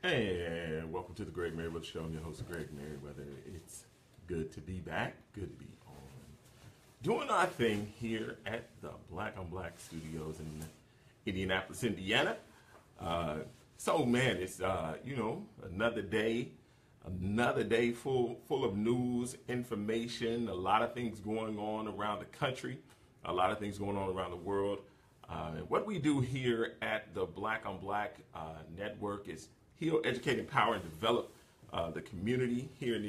And welcome to the Gregory Meriweather Show. I'm your host, Greg Meriweather. It's good to be back. Good to be on. Doing our thing here at the Black on Black Studios in Indianapolis, Indiana. So man, it's another day full of news, information, a lot of things going on around the country, a lot of things going on around the world. What we do here at the Black on Black network is heal, educate, empower, and develop the community here in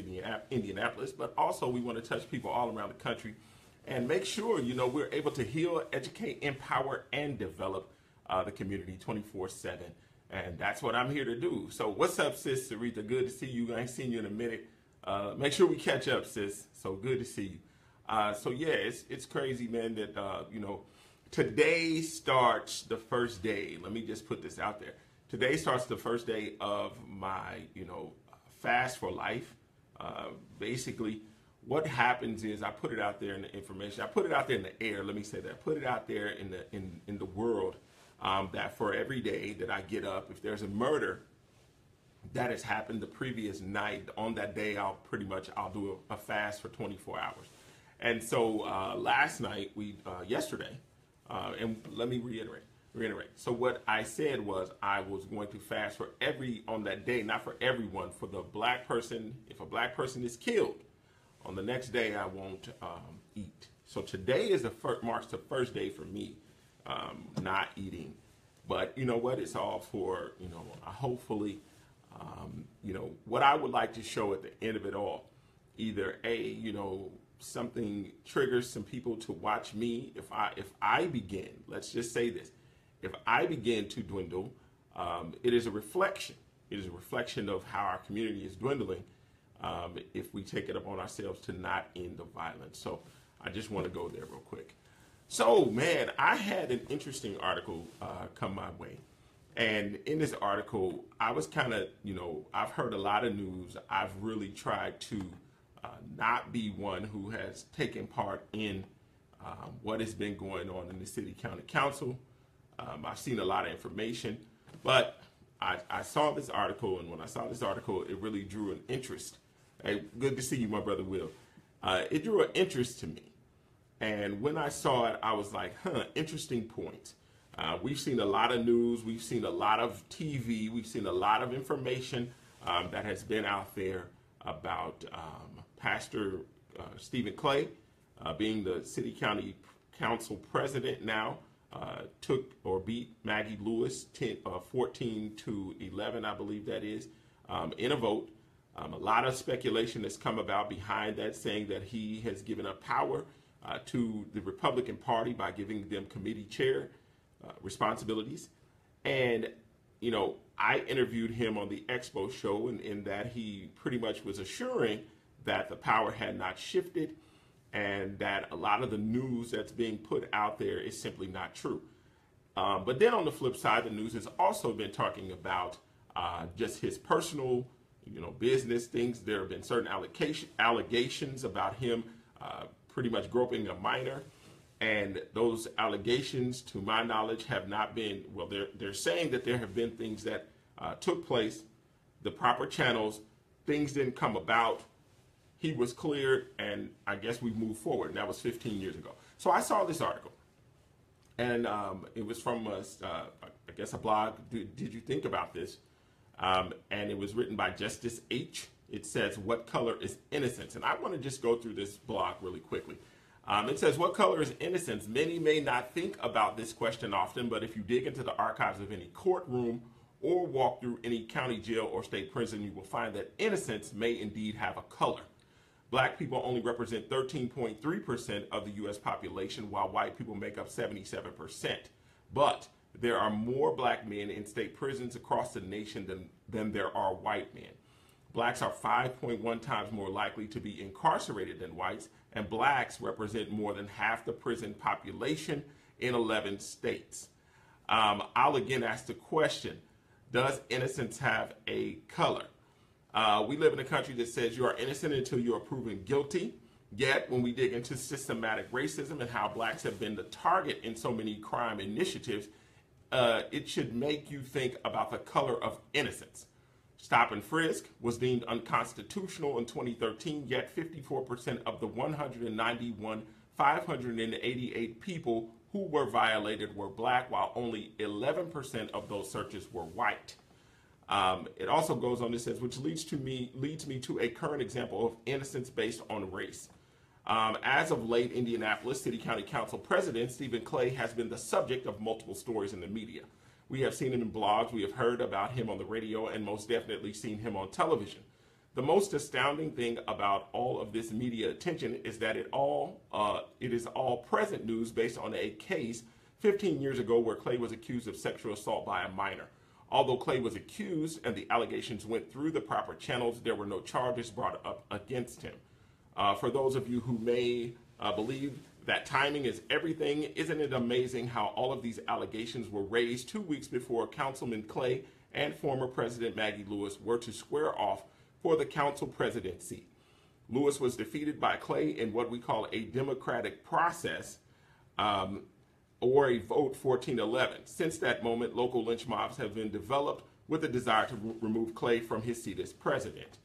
Indianapolis, but also we want to touch people all around the country and make sure, we're able to heal, educate, empower, and develop the community 24/7. And that's what I'm here to do. So what's up, sis, Sarita? Good to see you. I ain't seen you in a minute. Make sure we catch up, sis. So good to see you. So yeah, it's crazy, man, that, today starts the first day. Let me just put this out there. Today starts the first day of my, fast for life. Basically, what happens is I put it out there in the information. I put it out there in the air. Let me say that. I put it out there in the world that for every day that I get up, if there's a murder that has happened the previous night, on that day I'll do a fast for 24 hours. And so last night, yesterday, and let me reiterate. So what I said was I was going to fast for on that day, not for everyone, for the black person. If a black person is killed, on the next day I won't eat. So today marks the first day for me not eating. But you know what? It's all for, hopefully, what I would like to show at the end of it all, either something triggers some people to watch me. If I begin, let's just say this, if I begin to dwindle, it is a reflection. It is a reflection of how our community is dwindling if we take it upon ourselves to not end the violence. So I just want to go there real quick. So man, I had an interesting article come my way. And in this article, I was kind of, I've heard a lot of news. I've really tried to not be one who has taken part in what has been going on in the city county council. I've seen a lot of information, but I saw this article, and when I saw this article, it really drew an interest. Hey, good to see you, my brother Will. It drew an interest to me. And when I saw it, I was like, interesting point. We've seen a lot of news. We've seen a lot of TV. We've seen a lot of information that has been out there about Pastor Stephen Clay being the city county council president now. Took or beat Maggie Lewis 14-11, I believe that is, in a vote. A lot of speculation has come about behind that, saying that he has given up power to the Republican Party by giving them committee chair responsibilities. And, I interviewed him on the Expo show, and in that he pretty much was assuring that the power had not shifted and that a lot of the news that's being put out there is simply not true. But then on the flip side, the news has also been talking about just his personal, business things. There have been certain allegations about him pretty much groping a minor. And those allegations, to my knowledge, have not been, well, they're saying that there have been things that took place, the proper channels, things didn't come about. He was cleared, and I guess we moved forward, and that was 15 years ago. So I saw this article, and it was from, I guess, a blog, Did You Think About This? And it was written by Justice H. It says, what color is innocence? And I want to just go through this blog really quickly. It says, what color is innocence? Many may not think about this question often, but if you dig into the archives of any courtroom or walk through any county jail or state prison, you will find that innocence may indeed have a color. Black people only represent 13.3% of the U.S. population, while white people make up 77%. But there are more black men in state prisons across the nation than there are white men. Blacks are 5.1 times more likely to be incarcerated than whites, and blacks represent more than half the prison population in 11 states. I'll again ask the question, does innocence have a color? We live in a country that says you are innocent until you are proven guilty. Yet, when we dig into systematic racism and how blacks have been the target in so many crime initiatives, it should make you think about the color of innocence. Stop and frisk was deemed unconstitutional in 2013, yet 54% of the 191,588 people who were violated were black, while only 11% of those searches were white. It also goes on, it says, which leads me to a current example of innocence based on race. As of late, Indianapolis City County Council President Stephen Clay has been the subject of multiple stories in the media. We have seen him in blogs, we have heard about him on the radio, and most definitely seen him on television. The most astounding thing about all of this media attention is that it is all present news based on a case 15 years ago where Clay was accused of sexual assault by a minor. Although Clay was accused and the allegations went through the proper channels, there were no charges brought up against him. For those of you who may believe that timing is everything, isn't it amazing how all of these allegations were raised 2 weeks before Councilman Clay and former President Maggie Lewis were to square off for the council presidency. Lewis was defeated by Clay in what we call a democratic process, or a vote 14-11. Since that moment, local lynch mobs have been developed with a desire to remove Clay from his seat as president.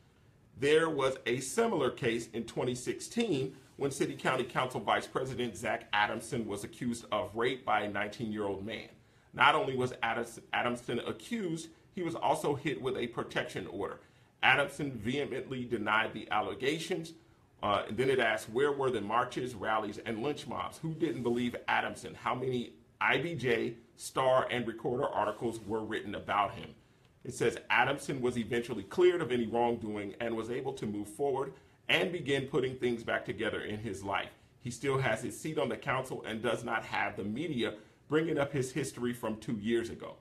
There was a similar case in 2016 when City County Council Vice President Zach Adamson was accused of rape by a 19-year-old man. Not only was Adamson accused, he was also hit with a protection order. Adamson vehemently denied the allegations. Then it asked, where were the marches, rallies, and lynch mobs? Who didn't believe Adamson? How many IBJ, Star, and Recorder articles were written about him? It says Adamson was eventually cleared of any wrongdoing and was able to move forward and begin putting things back together in his life. He still has his seat on the council and does not have the media bringing up his history from 2 years ago.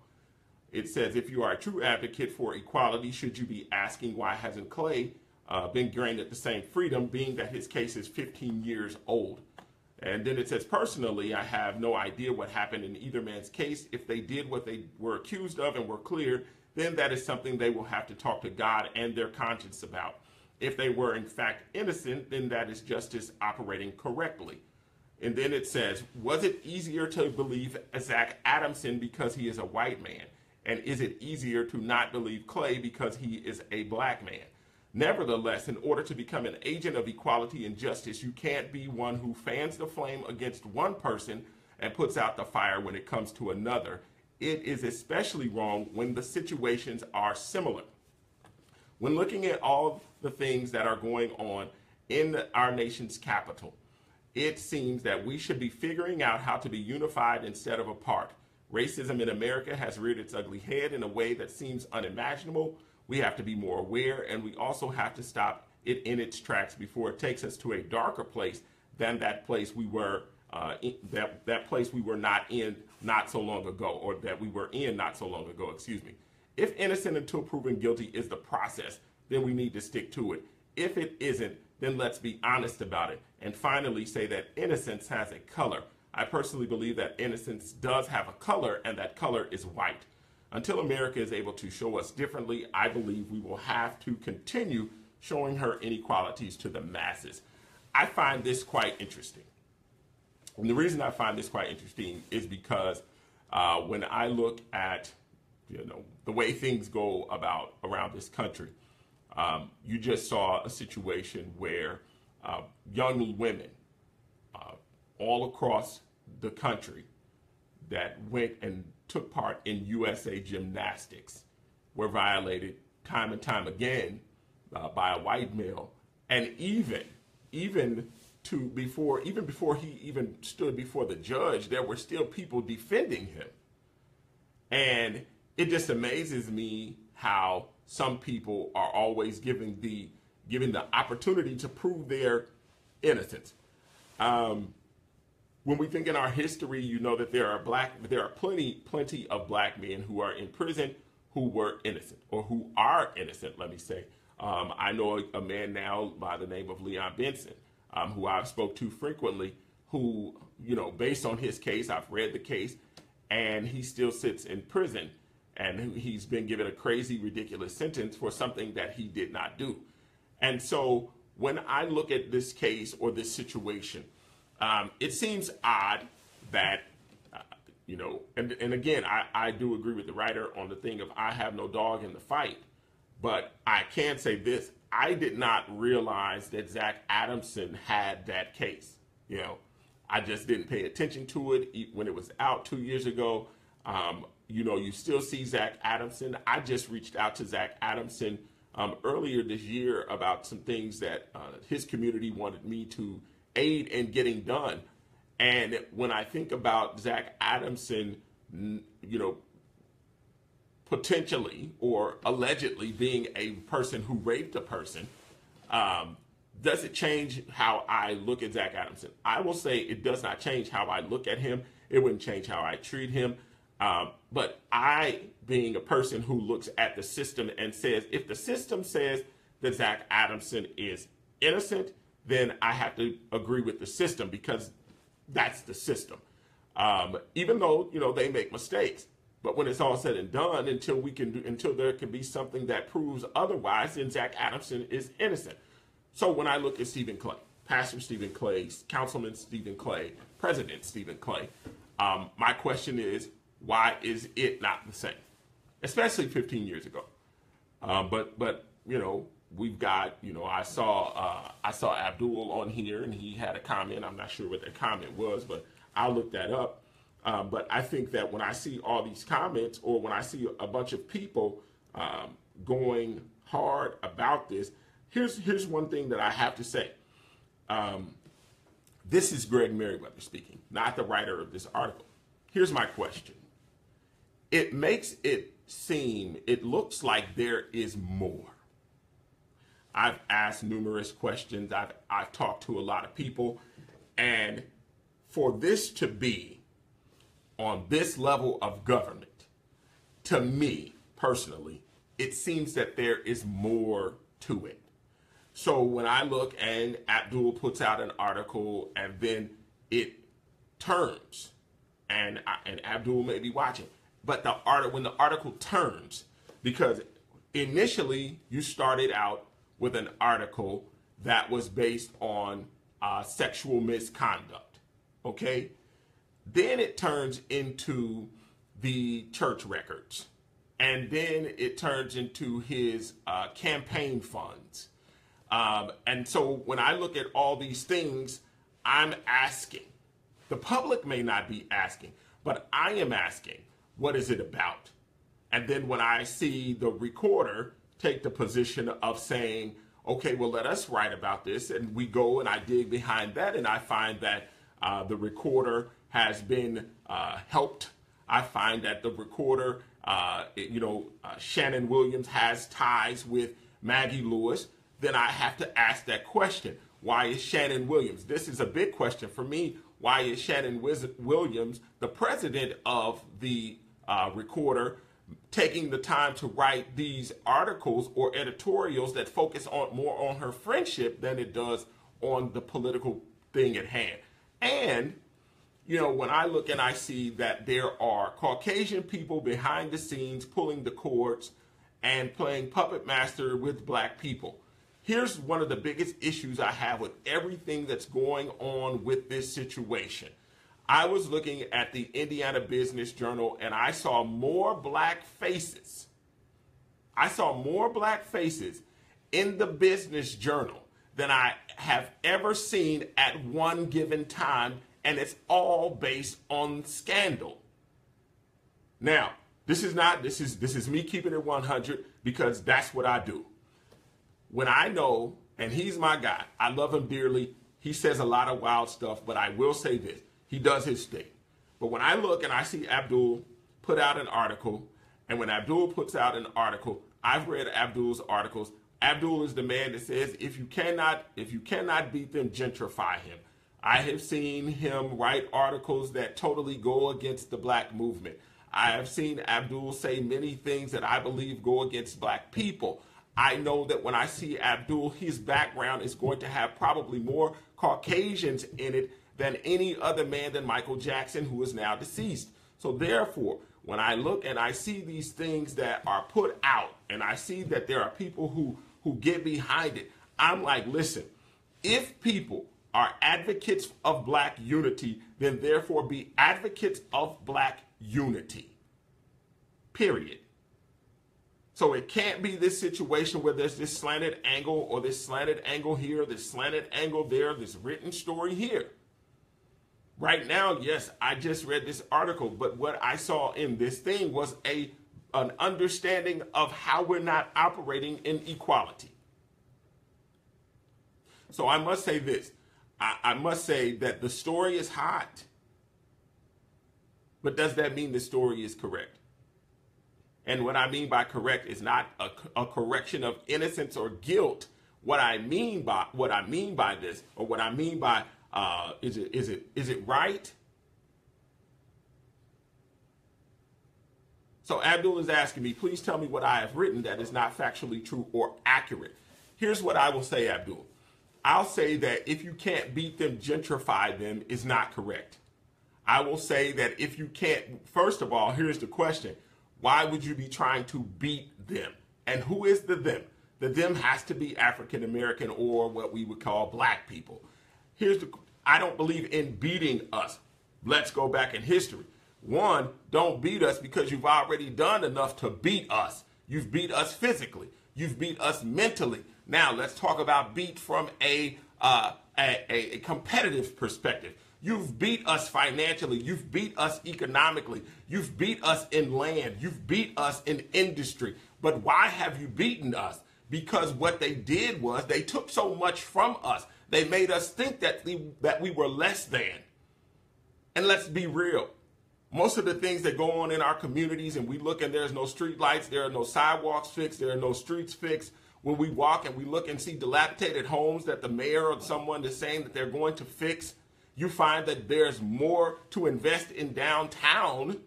It says, if you are a true advocate for equality, should you be asking why hasn't Clay been granted the same freedom, being that his case is 15 years old? And then it says, personally, I have no idea what happened in either man's case. If they did what they were accused of and were cleared, then that is something they will have to talk to God and their conscience about. If they were in fact innocent, then that is justice operating correctly. And then it says, was it easier to believe Zach Adamson because he is a white man? And is it easier to not believe Clay because he is a black man? Nevertheless, in order to become an agent of equality and justice, you can't be one who fans the flame against one person and puts out the fire when it comes to another. It is especially wrong when the situations are similar. When looking at all the things that are going on in our nation's capital, it seems that we should be figuring out how to be unified instead of apart. Racism in America has reared its ugly head in a way that seems unimaginable. We have to be more aware, and we also have to stop it in its tracks before it takes us to a darker place than that place we were that place we were not in not so long ago, or that we were in not so long ago, excuse me. If innocent until proven guilty is the process, then we need to stick to it. If it isn't, then let's be honest about it. And finally say that innocence has a color. I personally believe that innocence does have a color, and that color is white. Until America is able to show us differently, I believe we will have to continue showing her inequalities to the masses. I find this quite interesting. And the reason I find this quite interesting is because when I look at the way things go about around this country, you just saw a situation where young women all across the country that went and took part in USA gymnastics were violated time and time again by a white male, and even before he even stood before the judge, there were still people defending him. And it just amazes me how some people are always given the opportunity to prove their innocence. When we think in our history, you know that there are plenty of black men who are in prison who were innocent, or who are innocent, let me say. I know a man now by the name of Leon Benson, who I've spoke to frequently, who, based on his case, I've read the case, and he still sits in prison, and he's been given a crazy, ridiculous sentence for something that he did not do. And so when I look at this case or this situation, it seems odd that, and again, I do agree with the writer on the thing of I have no dog in the fight, But I can say this. I did not realize that Zach Adamson had that case. You know, I just didn't pay attention to it when it was out 2 years ago. You know, you still see Zach Adamson. I just reached out to Zach Adamson earlier this year about some things that his community wanted me to aid in getting done. And when I think about Zach Adamson, you know, potentially or allegedly being a person who raped a person, does it change how I look at Zach Adamson? I will say it does not change how I look at him. It wouldn't change how I treat him. But I, being a person who looks at the system and says, if the system says that Zach Adamson is innocent, then I have to agree with the system because that's the system. Even though, you know, they make mistakes. But when it's all said and done, until there can be something that proves otherwise, then Zach Adamson is innocent. So when I look at Stephen Clay, Pastor Stephen Clay, Councilman Stephen Clay, President Stephen Clay, my question is, why is it not the same? Especially 15 years ago. But you know, we've got, you know, I saw Abdul on here and he had a comment. I'm not sure what that comment was, but I'll look that up. But I think that when I see all these comments, or when I see a bunch of people going hard about this, here's one thing that I have to say. This is Greg Meriweather speaking, not the writer of this article. Here's my question. It makes it seem, it looks like there is more. I've asked numerous questions. I've talked to a lot of people, and for this to be on this level of government, to me personally, it seems that there is more to it. So when I look and Abdul puts out an article and then it turns, and Abdul may be watching, but when the article turns, because initially you started out with an article that was based on sexual misconduct, okay? Then it turns into the church records. And then it turns into his campaign funds. And so when I look at all these things, I'm asking. The public may not be asking, but I am asking, what is it about? And then when I see the recorder take the position of saying, okay, well, let us write about this. And we go and I dig behind that and I find that the recorder has been helped. I find that the recorder, Shannon Williams has ties with Maggie Lewis. Then I have to ask that question. Why is Shannon Williams? This is a big question for me. Why is Shannon Williams, the president of the recorder, taking the time to write these articles or editorials that focus more on her friendship than it does on the political thing at hand? And, you know, when I look and I see that there are Caucasian people behind the scenes pulling the cords and playing puppet master with black people, here's one of the biggest issues I have with everything that's going on with this situation. I was looking at the Indiana Business Journal and I saw more black faces. I saw more black faces in the Business Journal than I have ever seen at one given time, and it's all based on scandal. Now, this is me keeping it 100 because that's what I do. When I know, and he's my guy, I love him dearly. He says a lot of wild stuff, but I will say this. He does his thing. But when I look and I see Abdul put out an article, and when Abdul puts out an article, I've read Abdul's articles. Abdul is the man that says, if you cannot beat them, gentrify him. I have seen him write articles that totally go against the black movement. I have seen Abdul say many things that I believe go against black people. I know that when I see Abdul, his background is going to have probably more Caucasians in it than any other man than Michael Jackson, who is now deceased. So therefore, when I look and I see these things that are put out, and I see that there are people who get behind it, I'm like, listen, if people are advocates of black unity, then therefore be advocates of black unity. Period. So it can't be this situation where there's this slanted angle or this slanted angle here, this slanted angle there, this written story here. Right now, yes, I just read this article, but what I saw in this thing was an understanding of how we're not operating in equality. So I must say this. I must say that the story is hot. But does that mean the story is correct? And what I mean by correct is not a correction of innocence or guilt. What I mean by this, or what I mean by is it right? So Abdul is asking me, please tell me what I have written that is not factually true or accurate. Here's what I will say, Abdul. I'll say that if you can't beat them, gentrify them is not correct. I will say that if you can't, first of all, here's the question. Why would you be trying to beat them? And who is the them? The them has to be African American or what we would call black people. I don't believe in beating us. Let's go back in history. One, don't beat us because you've already done enough to beat us. You've beat us physically. You've beat us mentally. Now let's talk about beat from a competitive perspective. You've beat us financially. You've beat us economically. You've beat us in land. You've beat us in industry. But why have you beaten us? Because what they did was they took so much from us. They made us think that we were less than. And let's be real. Most of the things that go on in our communities, and we look and there's no street lights, there are no sidewalks fixed, there are no streets fixed. When we walk and we look and see dilapidated homes that the mayor or someone is saying that they're going to fix, you find that there's more to invest in downtown.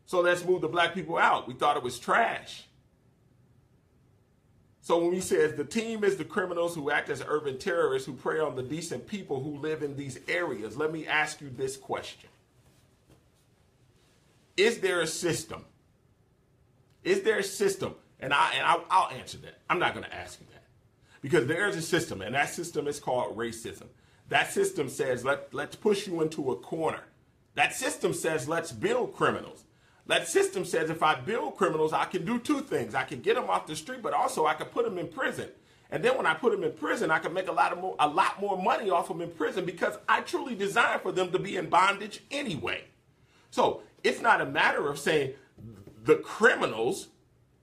So let's move the black people out. We thought it was trash. So when he says the team is the criminals who act as urban terrorists who prey on the decent people who live in these areas, let me ask you this question. Is there a system? Is there a system? And I'll answer that. I'm not going to ask you that. Because there is a system, and that system is called racism. That system says, let's push you into a corner. That system says, let's build criminals. That system says, if I build criminals, I can do two things. I can get them off the street, but also I can put them in prison. And then when I put them in prison, I can make a lot more money off them in prison because I truly designed for them to be in bondage anyway. So it's not a matter of saying the criminals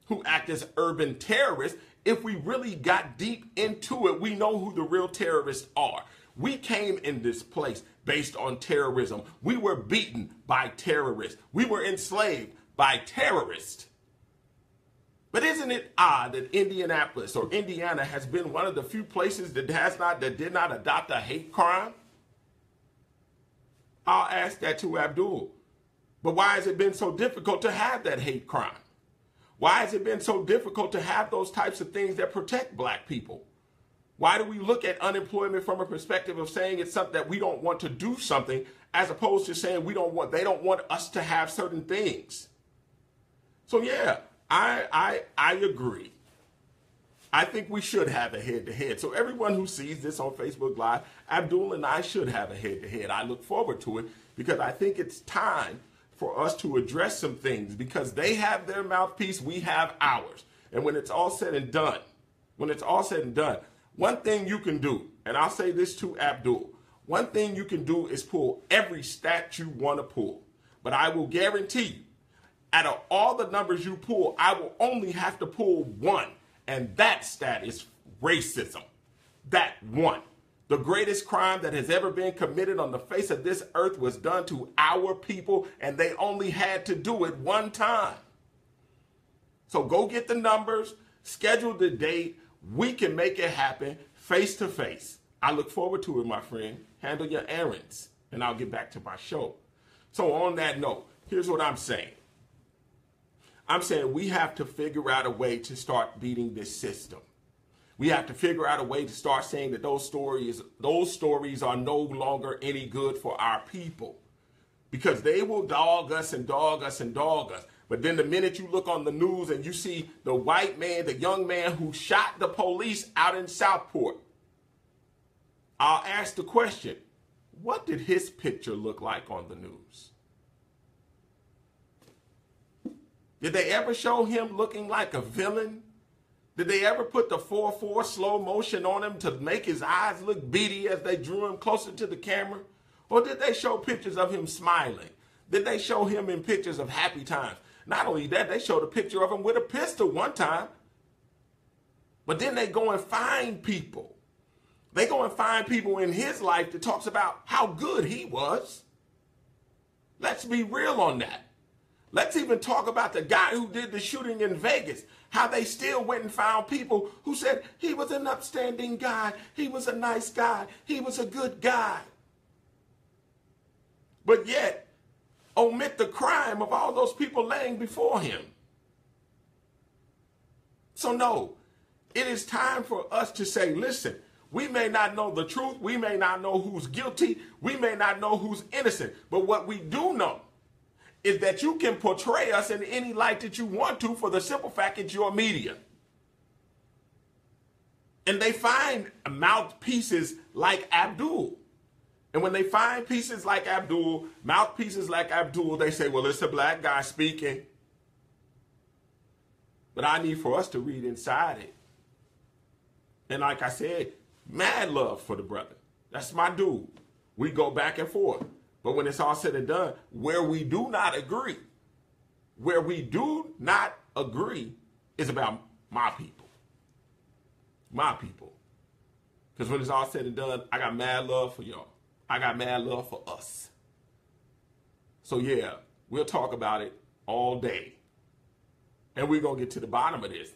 who act as urban terrorists. If we really got deep into it, we know who the real terrorists are. We came in this place based on terrorism. We were beaten by terrorists. We were enslaved by terrorists. But isn't it odd that Indianapolis or Indiana has been one of the few places that did not adopt a hate crime? I'll ask that to Abdul. But why has it been so difficult to have that hate crime? Why has it been so difficult to have those types of things that protect black people? Why do we look at unemployment from a perspective of saying it's something that we don't want to do something, as opposed to saying they don't want us to have certain things? So yeah, I agree. I think we should have a head-to-head. So everyone who sees this on Facebook Live, Abdul and I should have a head-to-head. I look forward to it because I think it's time for us to address some things because they have their mouthpiece, we have ours. And when it's all said and done, one thing you can do, and I'll say this to Abdul, one thing you can do is pull every stat you want to pull. But I will guarantee you, out of all the numbers you pull, I will only have to pull one. And that stat is racism. That one. The greatest crime that has ever been committed on the face of this earth was done to our people, and they only had to do it one time. So go get the numbers, schedule the date. We can make it happen face to face. I look forward to it, my friend. Handle your errands, and I'll get back to my show. So on that note, here's what I'm saying. I'm saying we have to figure out a way to start beating this system. We have to figure out a way to start saying that those stories are no longer any good for our people. Because they will dog us and dog us and dog us. But then the minute you look on the news and you see the white man, the young man who shot the police out in Southport, I'll ask the question, what did his picture look like on the news? Did they ever show him looking like a villain? Did they ever put the 4:4 slow motion on him to make his eyes look beady as they drew him closer to the camera? Or did they show pictures of him smiling? Did they show him in pictures of happy times? Not only that, they showed a picture of him with a pistol one time. But then they go and find people. They go and find people in his life that talks about how good he was. Let's be real on that. Let's even talk about the guy who did the shooting in Vegas, how they still went and found people who said he was an upstanding guy, he was a nice guy, he was a good guy. But yet, omit the crime of all those people laying before him. So no, it is time for us to say, listen, we may not know the truth, we may not know who's guilty, we may not know who's innocent, but what we do know is that you can portray us in any light that you want to for the simple fact it's your media. And they find mouthpieces like Abdul. And when they find pieces like Abdul, mouthpieces like Abdul, they say, well, it's a black guy speaking. But I need for us to read inside it. And like I said, mad love for the brother. That's my dude. We go back and forth. But when it's all said and done, where we do not agree is about my people. My people. Because when it's all said and done, I got mad love for y'all. I got mad love for us. So yeah, we'll talk about it all day. And we're going to get to the bottom of this.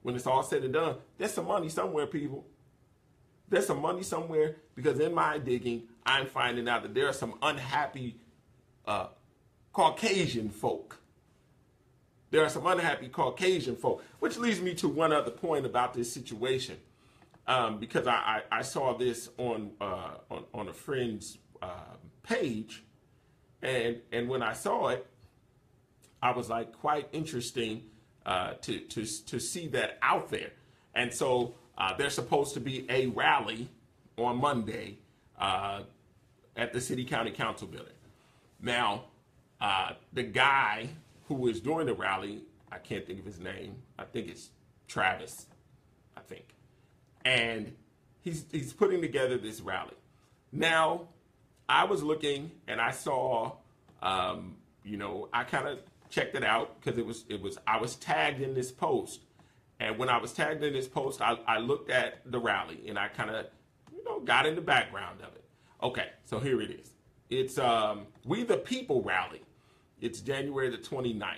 When it's all said and done, there's some money somewhere, people. There's some money somewhere, because in my digging, I'm finding out that there are some unhappy Caucasian folk. There are some unhappy Caucasian folk, which leads me to one other point about this situation. Because I saw this on a friend's page, and when I saw it, I was like, quite interesting to see that out there. And so there's supposed to be a rally on Monday at the City County Council building. Now, the guy who is doing the rally, I can't think of his name. I think it's Travis, I think. And he's putting together this rally. Now, I was looking and I saw, I kind of checked it out because I was tagged in this post. And when I was tagged in this post, I looked at the rally and I kind of, got in the background of it. Okay, so here it is. It's We the People rally. It's January the 29th,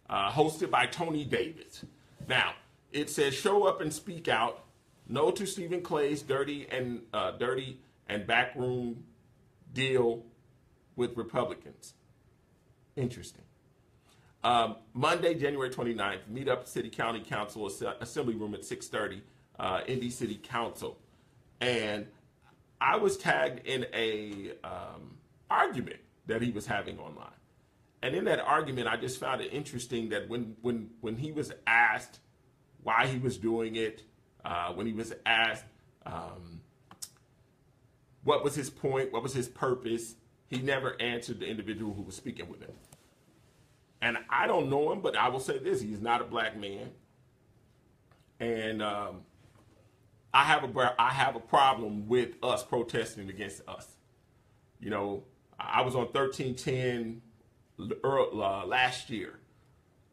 hosted by Tony Davis. Now, it says, show up and speak out. No to Stephen Clay's dirty and backroom deal with Republicans. Interesting. Monday, January 29th, meet up City County Council Assembly Room at 6:30, Indy City Council. And I was tagged in a argument that he was having online. And in that argument, I just found it interesting that when he was asked why he was doing it, when he was asked what was his point, what was his purpose, he never answered the individual who was speaking with him. And I don't know him, but I will say this: he's not a black man, and I have a problem with us protesting against us. I was on 1310 last year,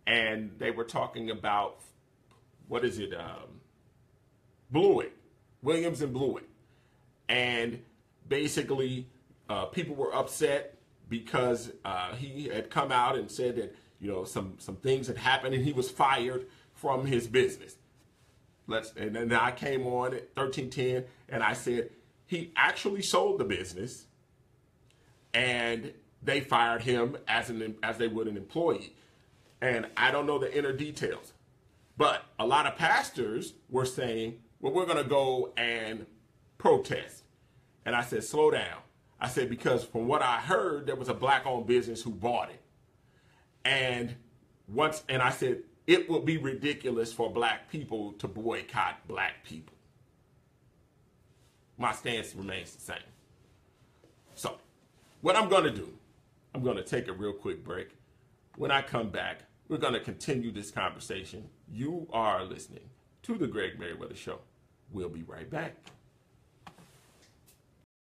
and they were talking about Blewett, Williams and Blewett, and basically people were upset because he had come out and said that some things had happened and he was fired from his business. And then I came on at 1310 and I said he actually sold the business and they fired him as they would an employee. And I don't know the inner details, but a lot of pastors were saying, well, we're going to go and protest. And I said, slow down. I said, because from what I heard, there was a black-owned business who bought it. And I said, it would be ridiculous for black people to boycott black people. My stance remains the same. So what I'm going to do, I'm going to take a real quick break. When I come back, We're going to continue this conversation. You are listening to the Greg Meriweather Show. We'll be right back.